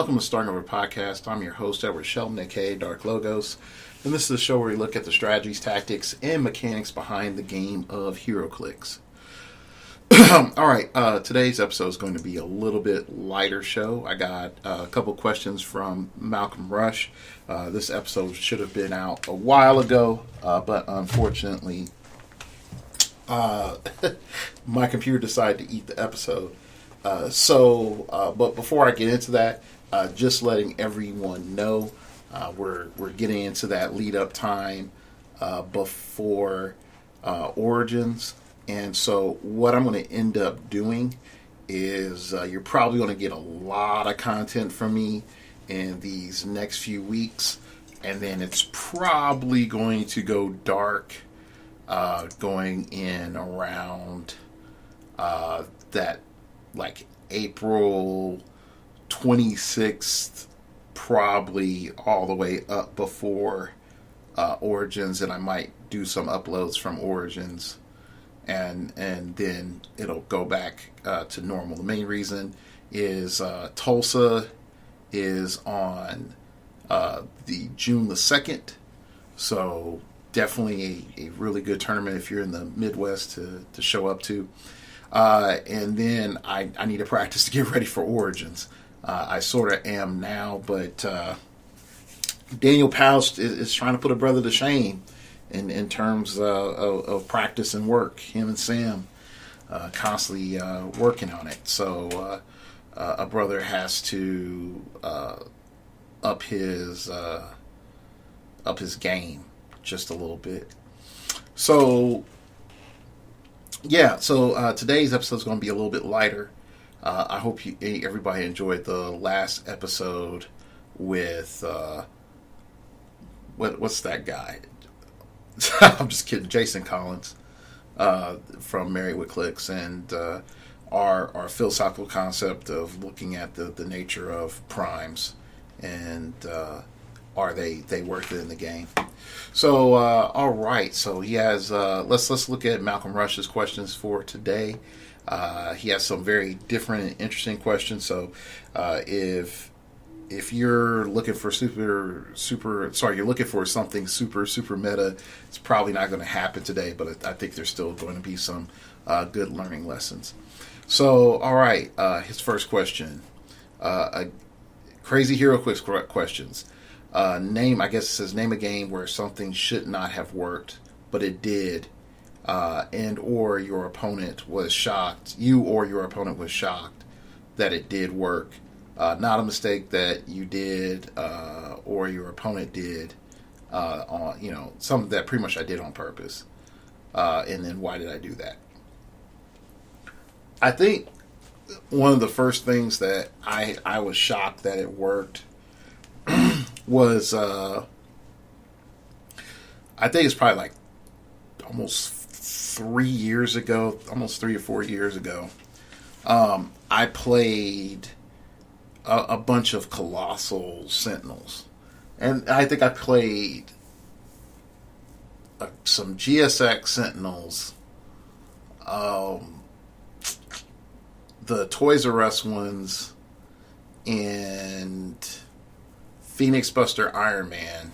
Welcome to Starting Over Podcast. I'm your host, Edward Shelton, aka Dark Logos, and this is the show where we look at the strategies, tactics, and mechanics behind the game of heroclix. Alright, today's episode is going to be a little bit lighter show. I got a couple questions from Malcolm Rush. This episode should have been out a while ago, but unfortunately, my computer decided to eat the episode. But before I get into that, just letting everyone know, we're getting into that lead up time before Origins. And so what I'm going to end up doing is you're probably going to get a lot of content from me in these next few weeks. And then it's probably going to go dark going in around that like April 26th, probably all the way up before Origins. And I might do some uploads from Origins. And then it'll go back to normal. The main reason is Tulsa is on the June the 2nd. So definitely a really good tournament if you're in the Midwest to show up to. And then I need to practice to get ready for Origins. I sort of am now, but Daniel Paust is trying to put a brother to shame. In terms of practice and work, him and Sam constantly working on it. So a brother has to up his game just a little bit. So yeah, so today's episode is going to be a little bit lighter. I hope everybody enjoyed the last episode with what's that guy? I'm just kidding. Jason Collins from Married with Clicks, and our philosophical concept of looking at the nature of primes and are they worth it in the game. So all right, so he has let's look at Malcolm Rush's questions for today. He has some very different and interesting questions. So if you're looking for you're looking for something super meta, it's probably not going to happen today, but I think there's still going to be some good learning lessons. So, all right, his first question, crazy heroclix questions. Name a game where something should not have worked, but it did, and or your opponent was shocked, that it did work. Not a mistake that you did or your opponent did on something that pretty much I did on purpose. And then why did I do that? I think one of the first things that I was shocked that it worked was I think it's probably like almost 3 or 4 years ago. I played a bunch of Colossal Sentinels. And I think I played some GSX Sentinels, the Toys R Us ones, and Phoenix Buster Iron Man,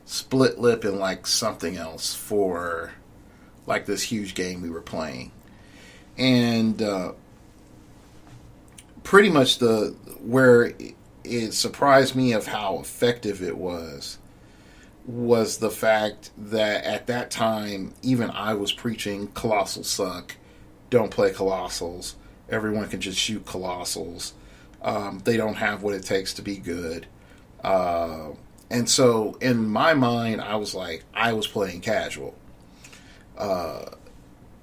Split Lip, and like something else for like this huge game we were playing. And pretty much where it surprised me of how effective it was the fact that at that time, even I was preaching Colossals suck, don't play Colossals, everyone can just shoot Colossals, they don't have what it takes to be good. And so in my mind, I was playing casual.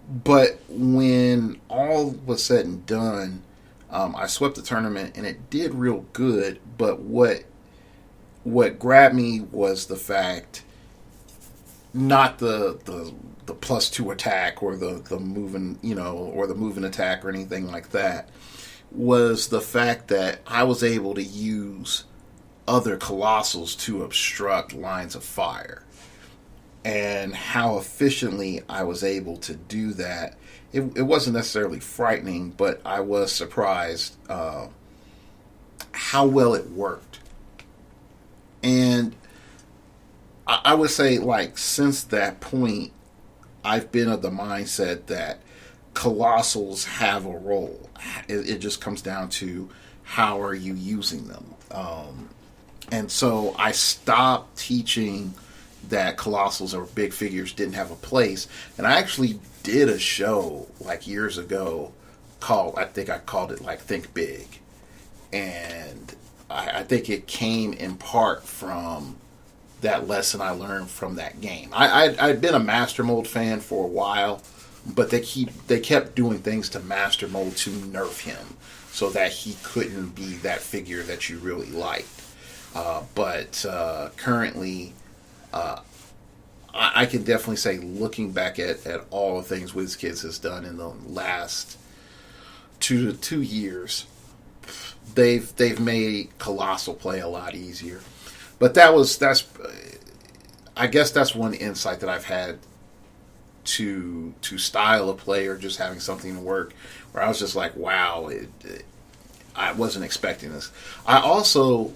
But when all was said and done, I swept the tournament and it did real good. But what grabbed me was the fact, not the +2 attack or the moving, or the moving attack or anything like that, was the fact that I was able to use other Colossals to obstruct lines of fire. and how efficiently I was able to do that. It wasn't necessarily frightening, but I was surprised how well it worked. And I would say, like, since that point, I've been of the mindset that colossals have a role. It just comes down to how are you using them. And so I stopped teaching that colossals or big figures didn't have a place. And I actually did a show like years ago called, I think I called it like Think Big. And I think it came in part from that lesson I learned from that game. I'd been a Master Mold fan for a while, but they kept doing things to Master Mold to nerf him so that he couldn't be that figure that you really liked. But currently, I can definitely say, looking back at all the things WizKids has done in the last 2 years, they've made Colossal play a lot easier. But I guess that's one insight that I've had to style of play, or just having something to work, where I was just like, wow, I wasn't expecting this. I also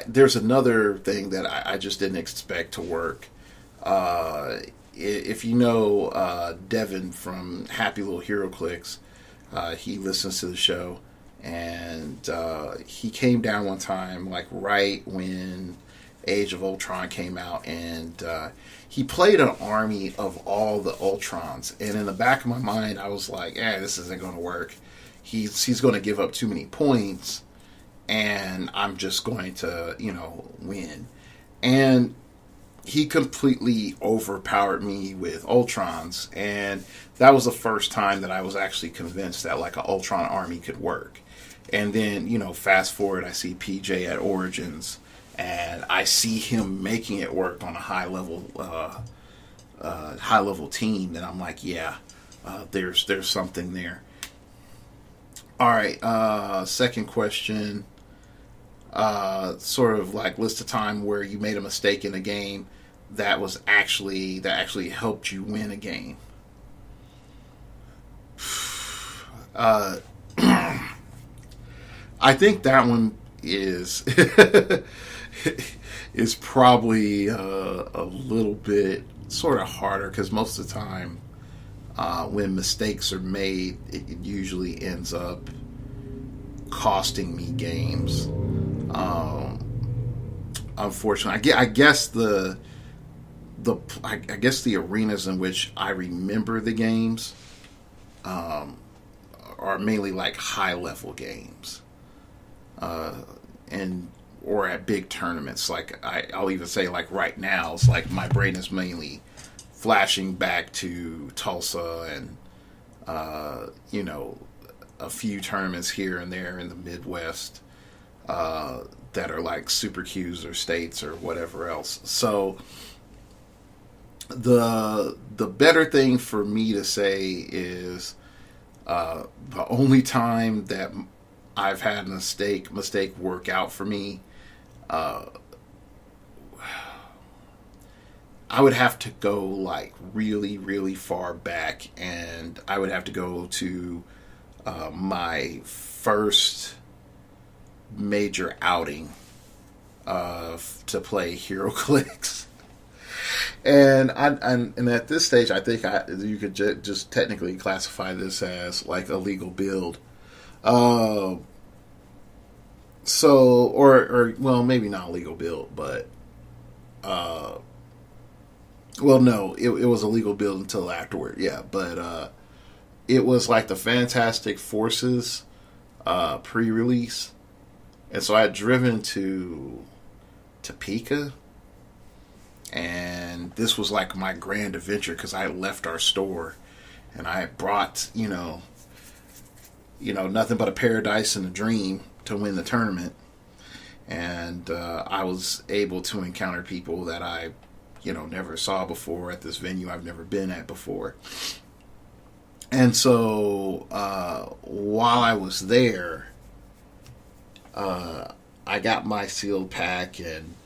there's another thing that I just didn't expect to work. If you know Devin from Happy Little heroclix, he listens to the show, and he came down one time, like right when Age of Ultron came out, and he played an army of all the Ultrons. And in the back of my mind, I was like, this isn't going to work. He's going to give up too many points, and I'm just going to, win. And he completely overpowered me with Ultrons, and that was the first time that I was actually convinced that like an Ultron army could work. And then, fast forward, I see PJ at Origins, and I see him making it work on a high level team, and I'm like, there's something there. All right, second question. Sort of like, list a time where you made a mistake in a game that actually helped you win a game. I think that one is is probably a little bit sort of harder, because most of the time when mistakes are made, it usually ends up costing me games. Unfortunately, I guess the arenas in which I remember the games are mainly like high level games, or at big tournaments. Like I'll even say, like right now, it's like my brain is mainly flashing back to Tulsa and a few tournaments here and there in the Midwest that are like Super Qs or states or whatever else. So the better thing for me to say is the only time that I've had a mistake work out for me, I would have to go like really, really far back, and I would have to go to my first major outing to play heroclix. And at this stage, I think you could just technically classify this as like a legal build. So, or well, maybe not a legal build, but well, no, it was a legal build until afterward. Yeah, but it was like the Fantastic Forces pre-release, and so I had driven to Topeka. And this was like my grand adventure, because I left our store and I brought, nothing but a paradise and a dream to win the tournament. And I was able to encounter people that I, never saw before at this venue I've never been at before. And so while I was there, I got my sealed pack, and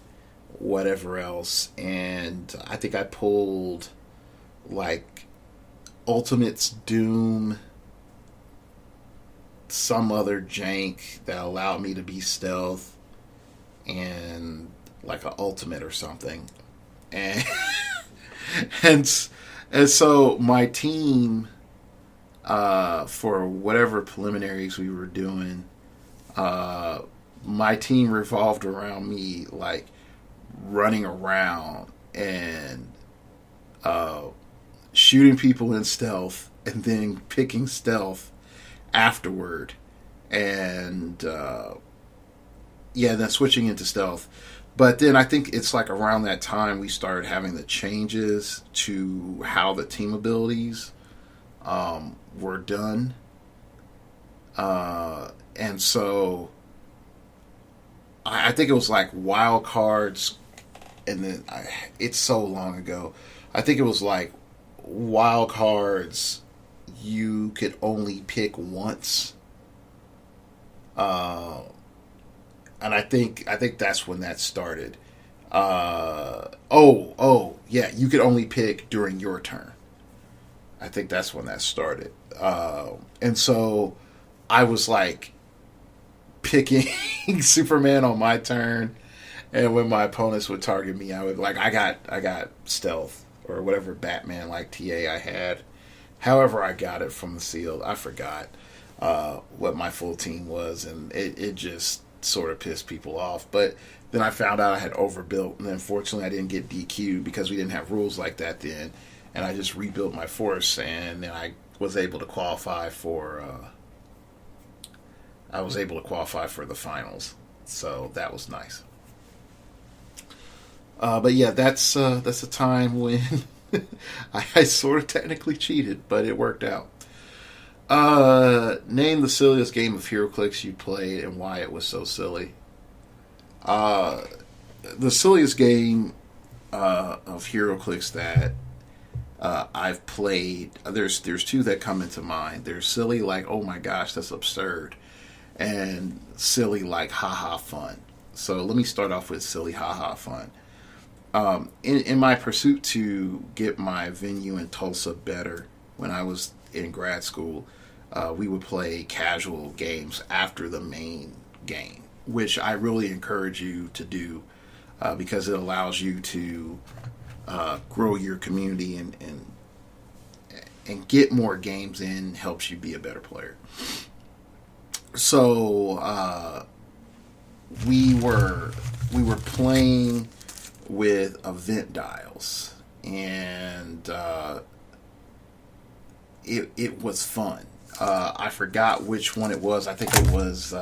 whatever else. And I think I pulled like Ultimate's Doom, some other jank that allowed me to be stealth, and like an ultimate or something. And and, and so my team, for whatever preliminaries we were doing, my team revolved around me like running around and shooting people in stealth and then picking stealth afterward, and then switching into stealth. But then I think it's like around that time we started having the changes to how the team abilities were done, and so I think it was like wild cards, and then it's so long ago. I think it was like wild cards you could only pick once, and I think that's when that started. Yeah, you could only pick during your turn. I think that's when that started, and so I was like picking Superman on my turn, and when my opponents would target me, I would like I got stealth or whatever Batman like TA I had. However, I got it from the sealed. I forgot what my full team was, and it just sort of pissed people off. But then I found out I had overbuilt, and unfortunately I didn't get DQ'd because we didn't have rules like that then. And I just rebuilt my force, and then I was able to qualify for the finals. So that was nice. But yeah, that's a time when I sort of technically cheated, but it worked out. Name the silliest game of heroclix you played and why it was so silly. The silliest game of heroclix that I've played, there's two that come into mind. There's silly, like, oh my gosh, that's absurd, and silly, like, haha fun. So let me start off with silly, haha fun. In my pursuit to get my venue in Tulsa better when I was in grad school, we would play casual games after the main game, which I really encourage you to do because it allows you to grow your community and get more games in, helps you be a better player. So we were playing with event dials, and it was fun. I forgot which one it was. I think it was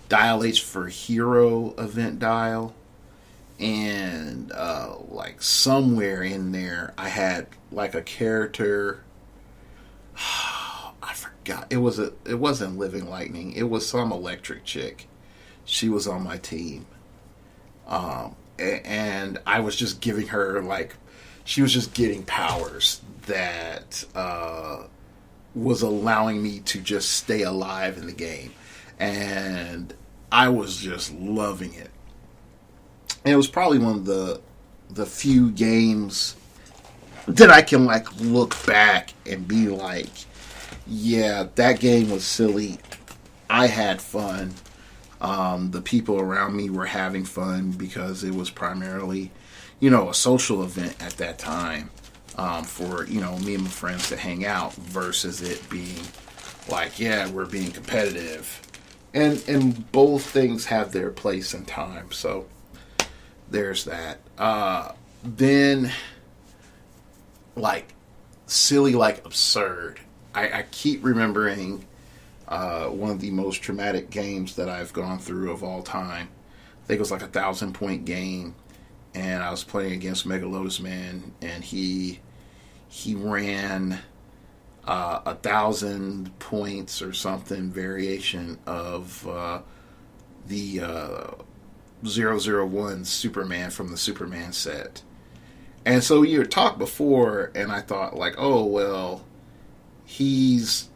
Dial H for Hero event dial, and like somewhere in there I had like a character. I forgot. It wasn't Living Lightning. It was some electric chick. She was on my team. And I was just giving her, like, she was just getting powers that was allowing me to just stay alive in the game. And I was just loving it. And it was probably one of the few games that I can, like, look back and be like, yeah, that game was silly. I had fun. The people around me were having fun because it was primarily, a social event at that time for, me and my friends to hang out versus it being like, yeah, we're being competitive. And both things have their place and time. So there's that. Then, like, silly, like, absurd. I keep remembering one of the most traumatic games that I've gone through of all time. I think it was like a 1,000-point game, and I was playing against Mega Lotus Man, and he ran 1,000 points or something variation of the 001 Superman from the Superman set. And so you had talked before, and I thought, like, oh, well, he's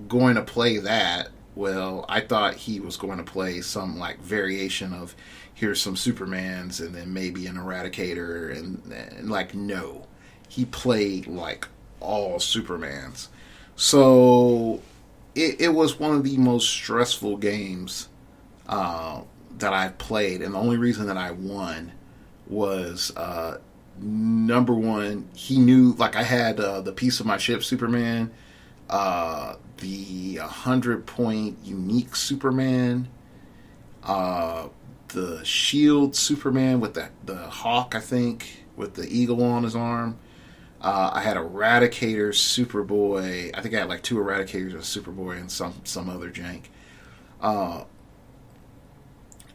going to play that. well, I thought he was going to play some like variation of here's some Supermans and then maybe an Eradicator, and like no, he played like all Supermans. So it was one of the most stressful games that I've played, and the only reason that I won was number one, he knew like I had the piece of my ship Superman, the 100-point unique Superman, the shield Superman with the hawk, I think, with the eagle on his arm. I had Eradicator, Superboy. I think I had like 2 Eradicators of Superboy and some other jank.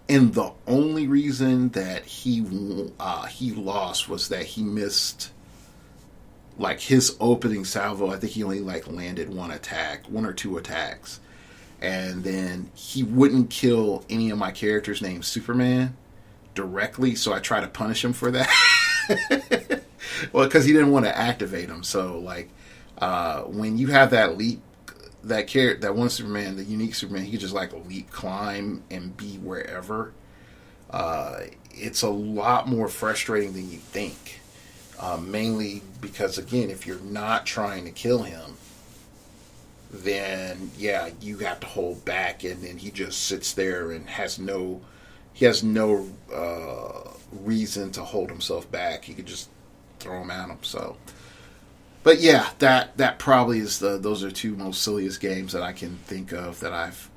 And the only reason that he lost was that he missed like his opening salvo. I think he only like landed one or two attacks, and then he wouldn't kill any of my characters named Superman directly. So I tried to punish him for that. Well, because he didn't want to activate him. So like when you have that leap, that one Superman, the unique Superman, he could just like leap, climb, and be wherever. It's a lot more frustrating than you think. Mainly because, again, if you're not trying to kill him, then yeah, you have to hold back, and then he just sits there and has no reason to hold himself back. He could just throw him at him. So, but yeah, that probably is those are 2 most silliest games that I can think of that I've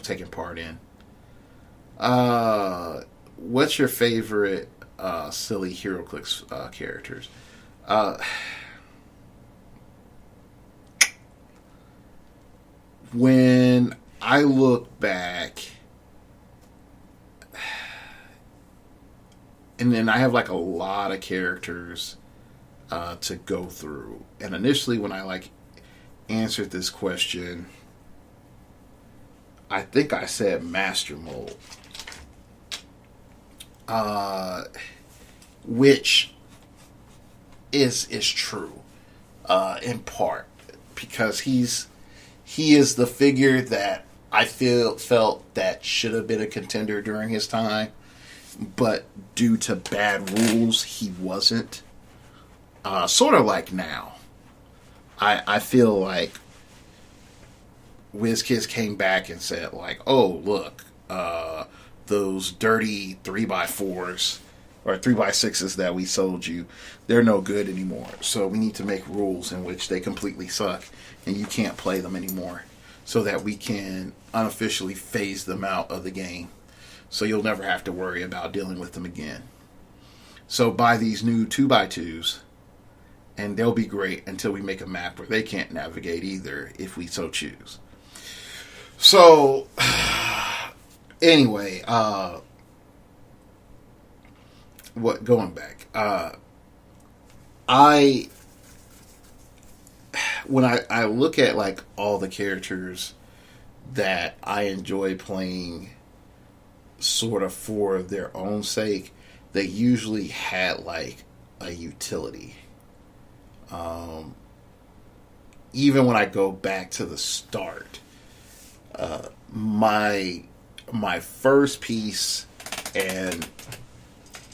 taken part in. What's your favorite silly heroclix characters? When I look back, and then I have like a lot of characters to go through. And initially, when I like answered this question, I think I said Master Mold, which is true in part because he is the figure that I felt that should have been a contender during his time, but due to bad rules, he wasn't. Sort of like now. I feel like WizKids came back and said like, oh, look, those dirty 3x4s or 3x6s that we sold you, they're no good anymore. So we need to make rules in which they completely suck and you can't play them anymore so that we can unofficially phase them out of the game. So you'll never have to worry about dealing with them again. So buy these new 2x2s and they'll be great until we make a map where they can't navigate either if we so choose. So anyway, going back, when I look at like all the characters that I enjoy playing sort of for their own sake, they usually had like a utility. Even when I go back to the start, my first piece, and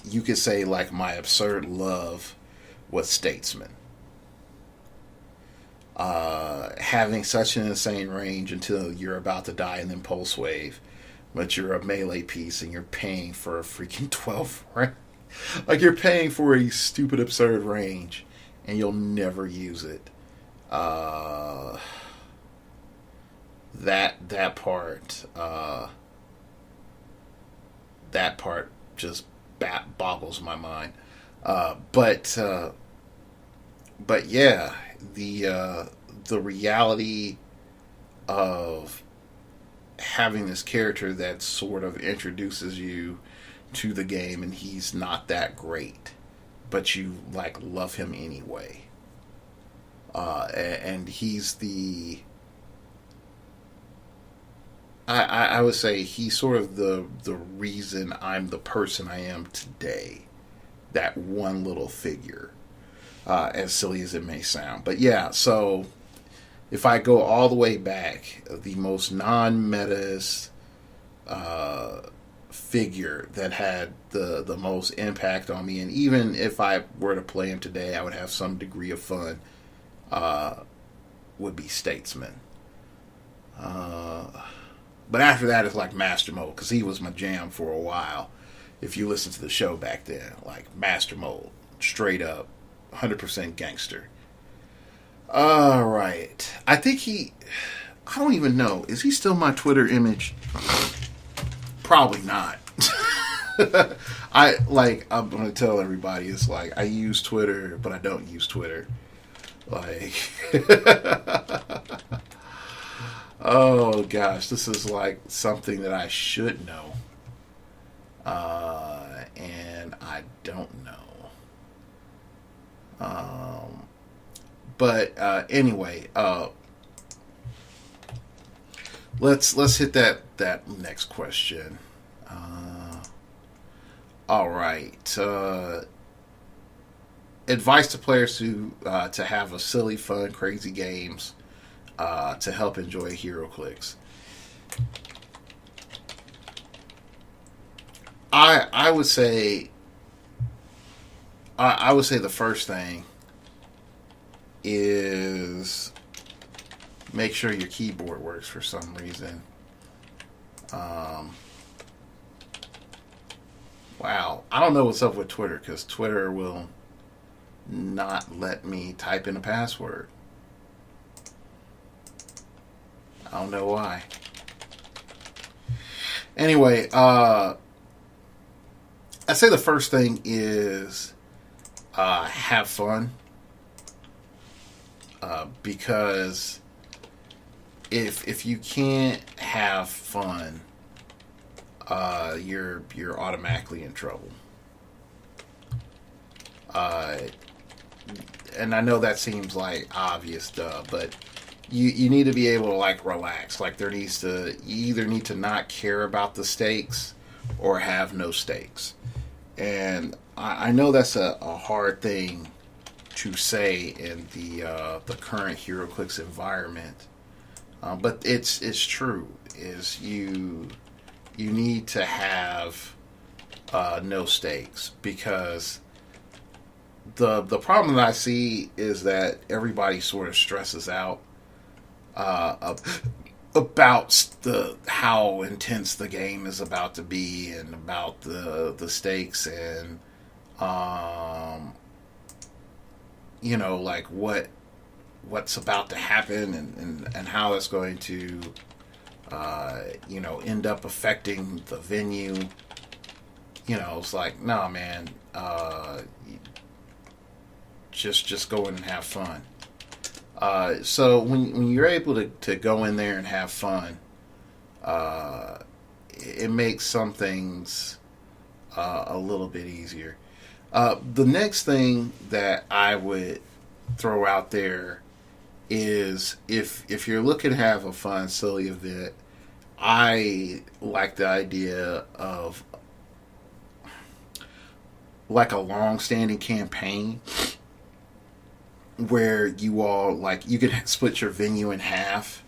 you could say like my absurd love, was Statesman. Having such an insane range until you're about to die and then Pulse Wave, but you're a melee piece and you're paying for a freaking 12 range. Like you're paying for a stupid absurd range and you'll never use it. That part just boggles my mind. But yeah, the reality of having this character that sort of introduces you to the game, and he's not that great, but you like love him anyway. And he's the, I would say he's sort of the reason I'm the person I am today. That one little figure, as silly as it may sound. But yeah, so if I go all the way back, the most non-meta figure that had the most impact on me, and even if I were to play him today, I would have some degree of fun, would be Statesman. But after that, it's like Master Mode, because he was my jam for a while. If you listen to the show back then, like Master Mode, straight up, 100% gangster. All right, I think I don't even know. Is he still my Twitter image? Probably not. I'm gonna tell everybody, it's like I use Twitter, but I don't use Twitter. Like, oh gosh, this is like something that I should know, and I don't know. But anyway, let's hit that next question. All right. Advice to players to have a silly, fun, crazy games to help enjoy heroclix. I would say the first thing is make sure your keyboard works for some reason. Wow, I don't know what's up with Twitter, because Twitter will not let me type in a password. I don't know why. Anyway, I'd say the first thing is have fun. Because if you can't have fun, you're automatically in trouble. And I know that seems like obvious, but you need to be able to like relax. Like you either need to not care about the stakes or have no stakes. And I know that's a hard thing to say in the current heroclix environment, but it's true. Is you need to have no stakes, because the problem that I see is that everybody sort of stresses out about how intense the game is about to be, and about the stakes, and like what's about to happen, and how it's going to end up affecting the venue. It's like, nah, man, just go in and have fun. So when you're able to go in there and have fun, it makes some things a little bit easier. The next thing that I would throw out there is, if you're looking to have a fun, silly event, I like the idea of like a long-standing campaign where you all, like, you can split your venue in half,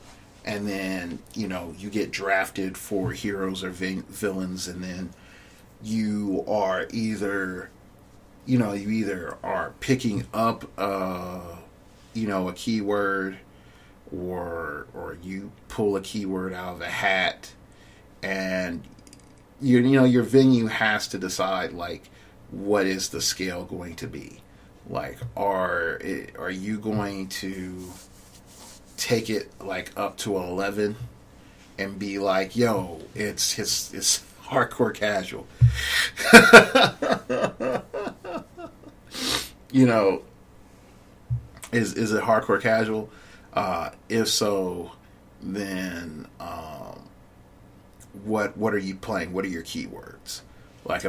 and then you get drafted for heroes or villains, and then you are either are picking up a keyword, or you pull a keyword out of a hat, and your venue has to decide, like, what is the scale going to be. Like, are you going to take it like up to 11 and be like, yo, it's hardcore casual? Is it hardcore casual? If so, then what are you playing? What are your keywords? Like,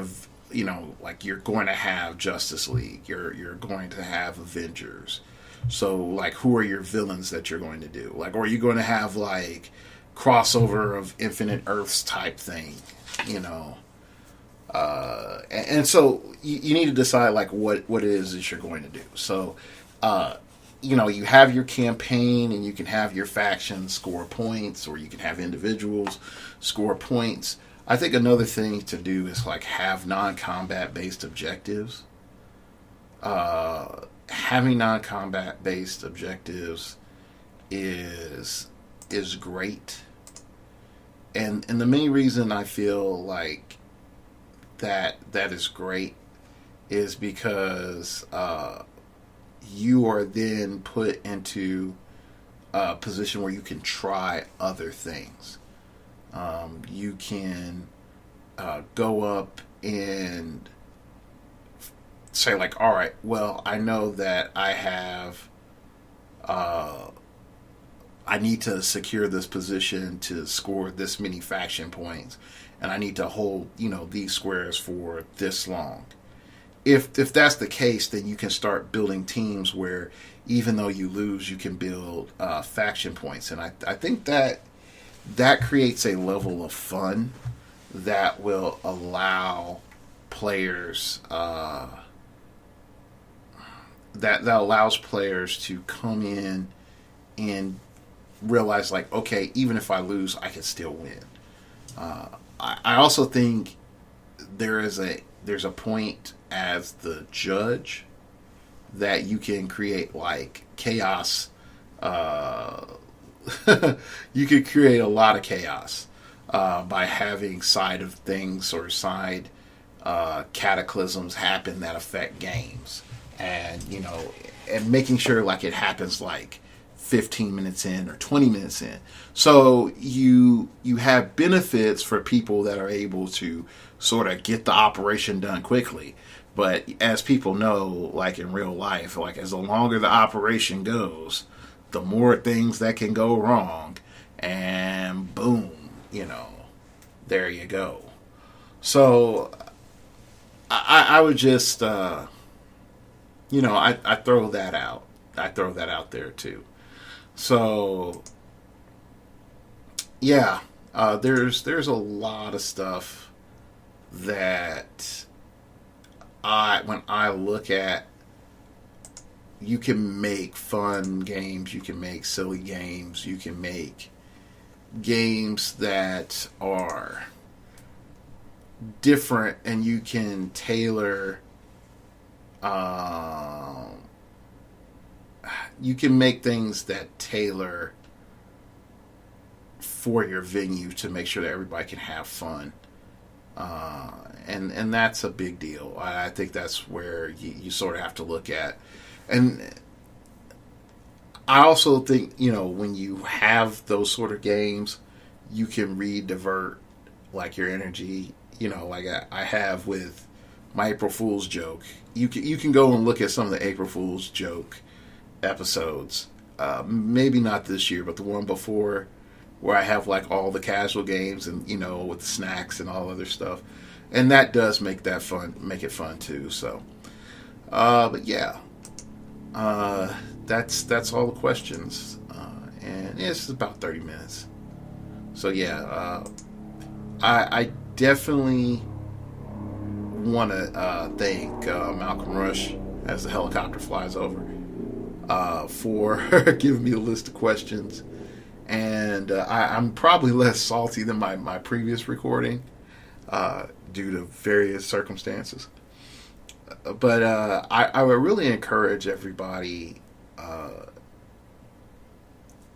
like you're going to have Justice League, you're going to have Avengers. So, like, who are your villains that you're going to do? Like, or are you going to have like crossover of Infinite Earths type thing? And so you need to decide like what it is that you're going to do. So you have your campaign and you can have your faction score points, or you can have individuals score points. I think another thing to do is like have non-combat based objectives. Having non-combat based objectives is great, and the main reason I feel like that is great is because you are then put into a position where you can try other things. You can go up and say like, all right, well, I know that I have, I need to secure this position to score this many faction points, and I need to hold, these squares for this long. If that's the case, then you can start building teams where even though you lose, you can build faction points, and I think that creates a level of fun that will allow players that allows players to come in and realize like, okay, even if I lose, I can still win. I also think there's a point as the judge that you can create like chaos. You could create a lot of chaos by having side of things or side cataclysms happen that affect games, and and making sure like it happens like 15 minutes in or 20 minutes in. So you have benefits for people that are able to sort of get the operation done quickly. But as people know, like in real life, like as the longer the operation goes, the more things that can go wrong, and boom, there you go. So I would just, I throw that out. I throw that out there too. So, yeah, there's a lot of stuff that when I look at, you can make fun games, you can make silly games, you can make games that are different, and you can tailor, you can make things that tailor for your venue to make sure that everybody can have fun. And that's a big deal. I think that's where you sort of have to look at. And I also think, when you have those sort of games, you can divert like your energy, like I have with my April Fool's joke. You can go and look at some of the April Fool's joke episodes. Maybe not this year, but the one before, where I have like all the casual games and with snacks and all other stuff, and that does make it fun too. So, but yeah, that's all the questions, and it's about 30 minutes. So yeah, I definitely want to thank Malcolm Rush as the helicopter flies over for giving me a list of questions. And I'm probably less salty than my previous recording due to various circumstances. But I would really encourage everybody,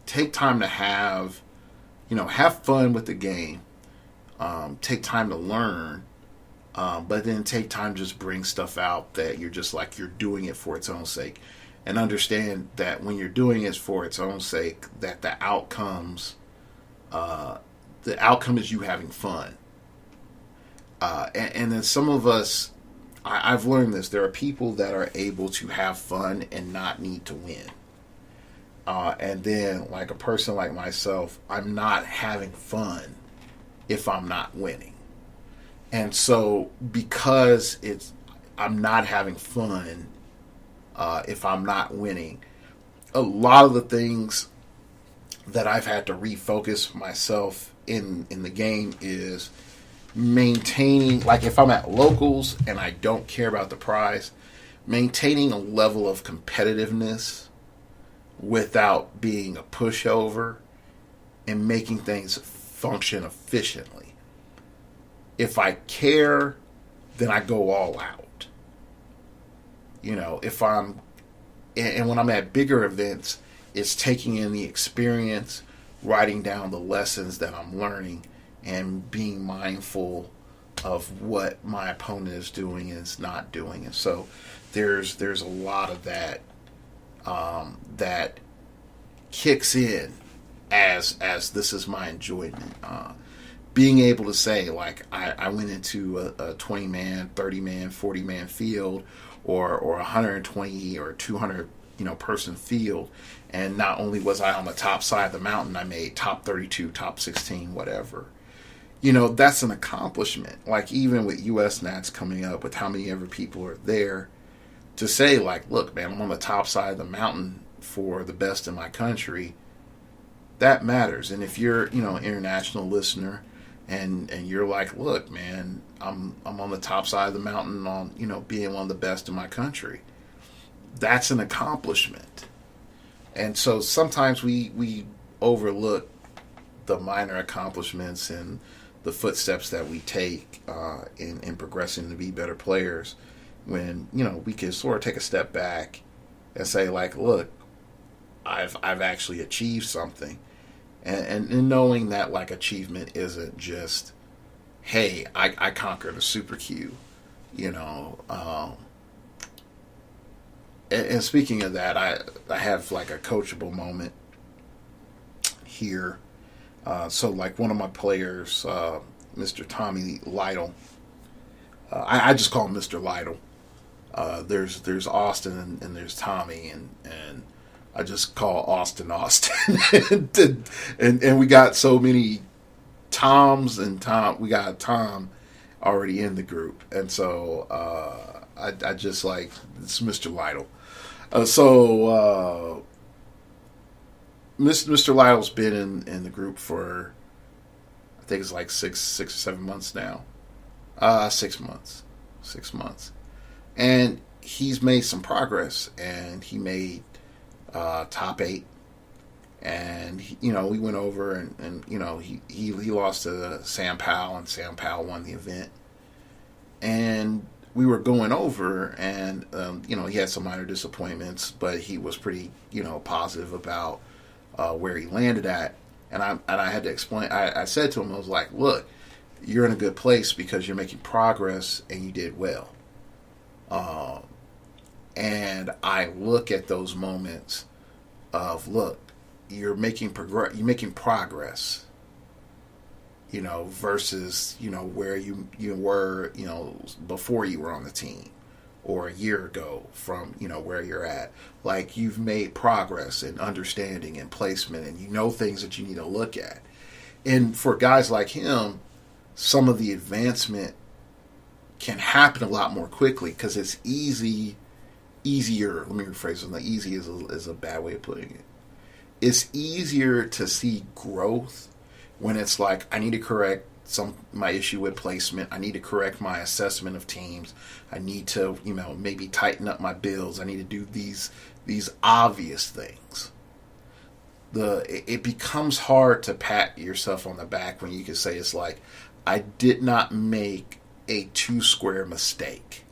take time to have fun with the game. Take time to learn, but then take time to just bring stuff out that you're just like you're doing it for its own sake. And understand that when you're doing it for its own sake, that the outcome is you having fun. And then some of us, I've learned this. There are people that are able to have fun and not need to win. And then, like a person like myself, I'm not having fun if I'm not winning. And so, because I'm not having fun. If I'm not winning, a lot of the things that I've had to refocus myself in the game is maintaining, like if I'm at locals and I don't care about the prize, maintaining a level of competitiveness without being a pushover and making things function efficiently. If I care, then I go all out. If I'm, and when I'm at bigger events, it's taking in the experience, writing down the lessons that I'm learning, and being mindful of what my opponent is doing and is not doing. And so there's a lot of that that kicks in as this is my enjoyment. Being able to say, like, I went into a 20-man, 30-man, 40-man field, or 120 or 200 person field, and not only was I on the top side of the mountain, I made top 32, top 16, whatever. That's an accomplishment. Like, even with US Nats coming up, with how many ever people are there, to say, like, look, man, I'm on the top side of the mountain for the best in my country, that matters. And if you're, an international listener, and you're like, look, man, I'm on the top side of the mountain on, being one of the best in my country, that's an accomplishment. And so sometimes we overlook the minor accomplishments and the footsteps that we take in progressing to be better players, when we can sort of take a step back and say, like, look, I've actually achieved something, and knowing that, like, achievement isn't just, hey, I conquered a super Q, and speaking of that, I have, like, a coachable moment here. So, like, one of my players, Mr. Tommy Lytle, I just call him Mr. Lytle. There's Austin and there's Tommy, and I just call Austin. and we got so many Toms, and we got a Tom already in the group, and so I just, like, it's Mr. Lytle. Mr. Lytle's been in the group for, I think it's like 6 or 7 months now. 6 months. 6 months. And he's made some progress, and he made top 8. And, we went over and he lost to Sam Powell, and Sam Powell won the event. And we were going over, and, he had some minor disappointments, but he was pretty, positive about where he landed at. And I had to explain. I said to him, I was like, look, you're in a good place because you're making progress and you did well. And I look at those moments of, look, you're making progress, versus, where you were, before you were on the team, or a year ago from, where you're at. Like, you've made progress in understanding and placement, and things that you need to look at. And for guys like him, some of the advancement can happen a lot more quickly because it's easier. Let me rephrase it. Easy is a bad way of putting it. It's easier to see growth when it's like, I need to correct my issue with placement. I need to correct my assessment of teams. I need to, maybe tighten up my builds. I need to do these obvious things. It becomes hard to pat yourself on the back when you can say, it's like, I did not make a 2-square mistake.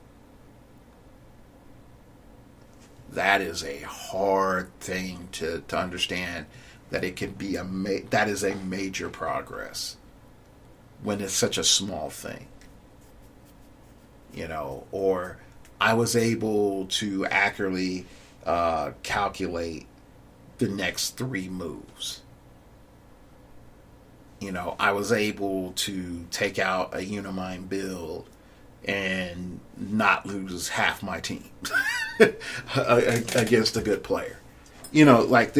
That is a hard thing to understand, that it can be that is a major progress when it's such a small thing. Or I was able to accurately calculate the next 3 moves. I was able to take out a Unimind build and not lose half my team against a good player. Like,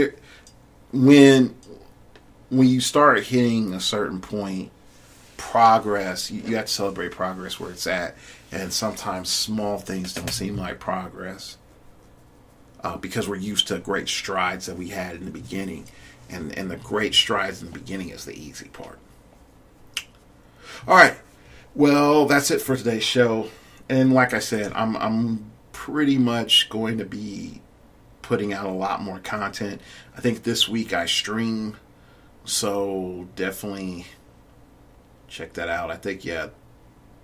when you start hitting a certain point, progress, you have to celebrate progress where it's at. And sometimes small things don't seem like progress because we're used to great strides that we had in the beginning. And the great strides in the beginning is the easy part. All right. Well, that's it for today's show. And like I said, I'm pretty much going to be putting out a lot more content. I think this week I stream, so definitely check that out. I think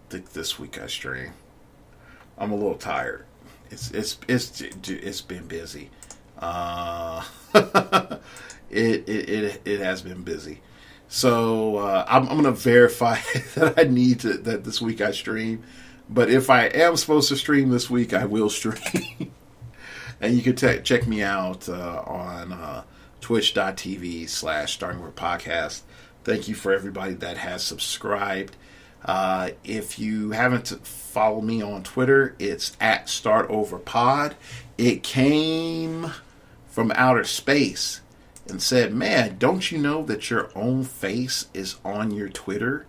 this week I stream. I'm a little tired. It's been busy. It has been busy. So I'm gonna verify that that this week I stream. But if I am supposed to stream this week, I will stream. And you can check me out on twitch.tv/StartingWorldPodcast. Thank you for everybody that has subscribed. If you haven't followed me on Twitter, it's @StartOverPod. It came from outer space and said, "Man, don't you know that your own face is on your Twitter?"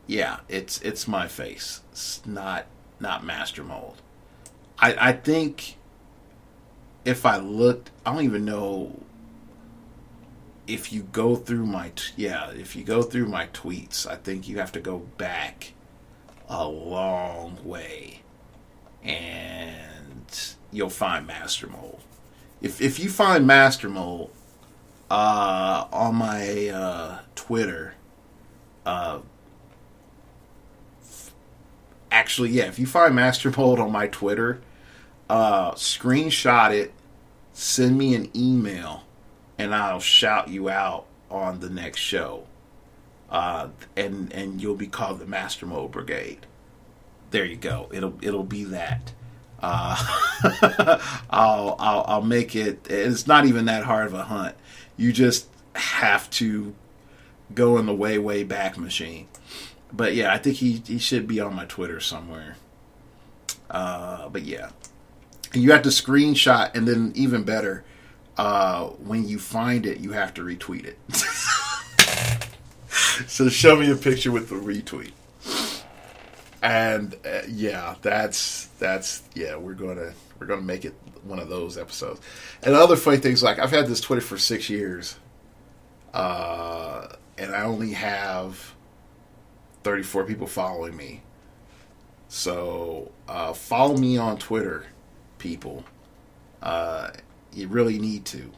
Yeah, it's my face. It's not Master Mold. I think if I looked, I don't even know if you go through my tweets. I think you have to go back a long way, and you'll find Master Mold. If you find Master Mold on my Twitter, if you find Master Mold on my Twitter, screenshot it, send me an email, and I'll shout you out on the next show. And you'll be called the Master Mold Brigade. There you go. It'll be that. I'll make it. It's not even that hard of a hunt. You just have to go in the way back machine. But yeah, I think he should be on my Twitter somewhere. But yeah, you have to screenshot, and then even better, when you find it, you have to retweet it. So show me a picture with the retweet. And we're gonna make it one of those episodes. And the other funny things, like I've had this Twitter for 6 years, and I only have 34 people following me. So follow me on Twitter, people. You really need to.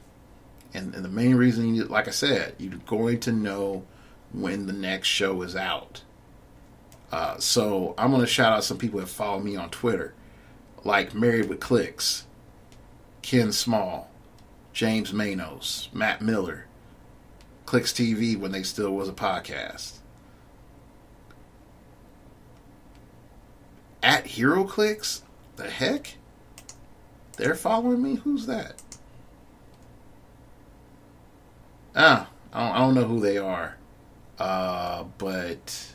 And the main reason, like I said, you're going to know when the next show is out. So I'm going to shout out some people that follow me on Twitter, like Married with Clicks, Ken Small, James Manos, Matt Miller, Clicks TV when they still was a podcast, @heroclix. The heck? They're following me? Who's that? I don't know who they are. But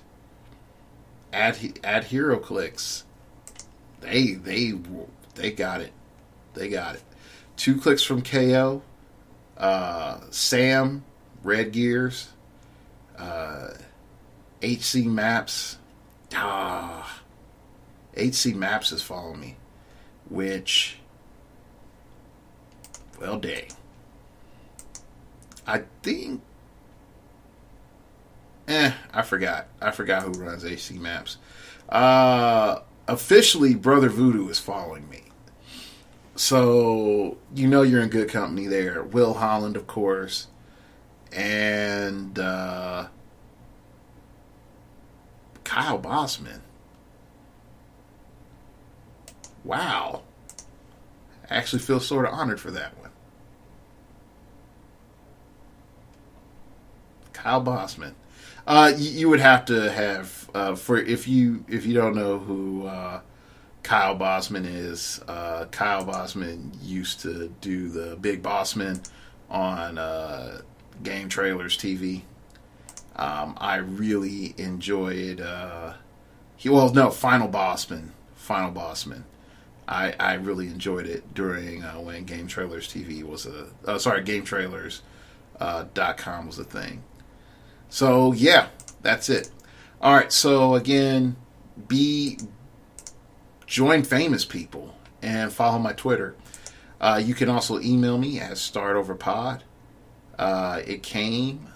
at heroclix, they got it. They got it. 2 clicks from KO. Sam, Red Gears, HC Maps. HC Maps is following me, which, well, dang. I think, I forgot who runs HC Maps. Officially, Brother Voodoo is following me. So, you're in good company there. Will Holland, of course. And Kyle Bossman. Wow. I actually feel sort of honored for that one. Kyle Bossman. You would have to have if you don't know who Kyle Bossman is. Kyle Bossman used to do the Big Bossman on Game Trailers TV. I really enjoyed. Final Bossman. Final Bossman. I really enjoyed it during when Game Trailers TV was GameTrailers.com was a thing. So yeah, that's it. All right. So again, join famous people and follow my Twitter. You can also email me at startoverpod. It came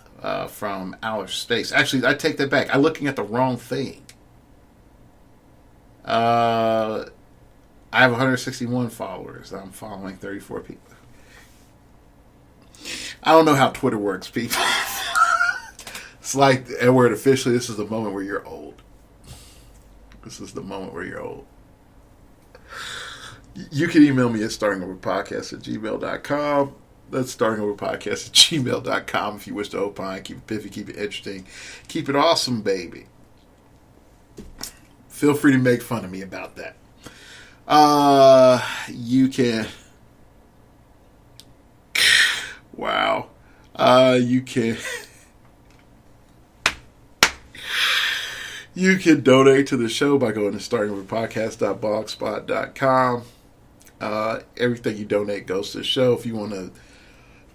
from outer space. Actually, I take that back. I'm looking at the wrong thing. I have 161 followers. I'm following 34 people. I don't know how Twitter works, people. It's like Edward officially. This is the moment where you're old. This is the moment where you're old. You can email me at startingoverpodcast@gmail.com. That's startingoverpodcast@gmail.com if you wish to opine. Keep it piffy, keep it interesting, keep it awesome, baby. Feel free to make fun of me about that. You can. Wow. You can. You can donate to the show by going to startingoverpodcast.blogspot.com. Everything you donate goes to the show. If you want a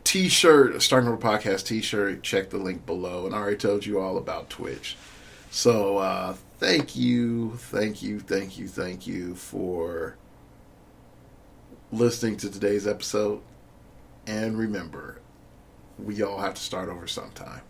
t-shirt, a Starting Over Podcast t-shirt, check the link below. And I already told you all about Twitch. So thank you for listening to today's episode. And remember, we all have to start over sometime.